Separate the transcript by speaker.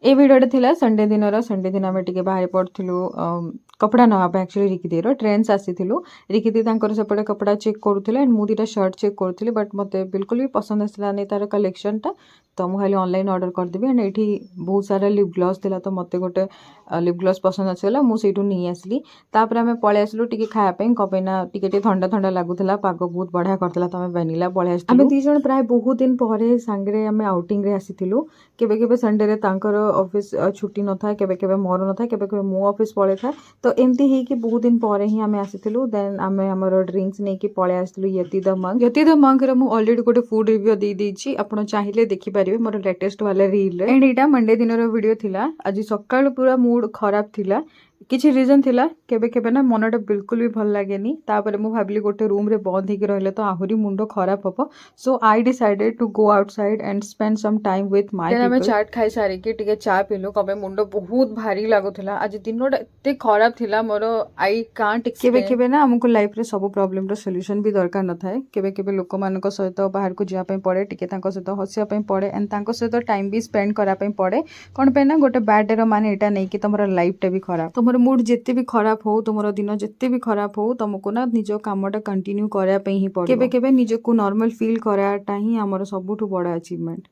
Speaker 1: ए भिडियोटा थिला संडे दिन आम टिके बाहर पड़ू कपड़ा नाप एक्चुअली रिकिदीर ट्रेंड्स आसीलु रिकिदी सेपटे कपड़ा चेक करूले एंड मुझे दुटा शर्ट चेक करूली बट मत बिल्कुल भी पसंद आसानी तार कलेक्शनटा तो मुझे खाली ऑनलाइन ऑर्डर करदेवी एंड ये बहुत सारा लिप ग्लॉस थिला तो मत गोटे लिप ग्लॉस पसंद आसगला मुझे नहीं आसली तापर आम पलि आसलु टिके खायापाई कपना टिके ठंडा ठंडा लगुला पाग बहुत बढ़िया करता तो आम वेनिला पलि आस आम दिज प्राय बहुत दिन पर सांगे आम आउटिंग रे आसीलु केबे केबे संडे रे तांकर ऑफिस छुट्टी न था केबे केबे मोर न था केबे केबे मो ऑफिस पड़े था तो एमती ही कि बहुत दिन पर ही आम आसीलु देन आम आमर ड्रिंक्स नहीं कि पलि आसलु यति द मंग रे मु ऑलरेडी गोटे फूड रिव्यू दे देछि आपण चाहिए देखि पारिबे मोर लेटेस्ट वाला रील रे एंड एटा मंडे दिन रो वीडियो थिला आज सकाळ पूरा मूड खराब थिला किसी रिजन थिला केबे केबे ना मनटा बिल्कुल भी भल लागेनी तापर मु भाबली गोटे रूम रे बंद होके रहले तो आहुरी मुंडो खराब हबो so I decided to go outside and spend some time with my people मैं चाट खाई सारी के टिके चा पीलु कबे मुंडो बहुत भारी लागुथिला आज दिनोटा एते खराब थिला मोर आई कांट केबे केबे ना हमको लाइफ रे सब प्रॉब्लम रो सॉल्यूशन भी दरकार न थाए केबे केबे लोक मानको सहित बाहर को जिया पई पड़े टिके तांको सहित हसिया पई पड़े एंड तांको सहित टाइम भी स्पेंड करा पई पड़े कोन पे ना गोटे बैड डे रो माने एटा नै कि तमरो लाइफ टा भी खराब तुमर मूड जिते भी खराब हो तुम दिन जिते भी खराब हो तुमको ना निज कामटा कंटिन्यू कराया ही पड़े केबे केबे निजको नॉर्मल फील कराटा ही आमर सबुठु बड़ा अचीवमेंट।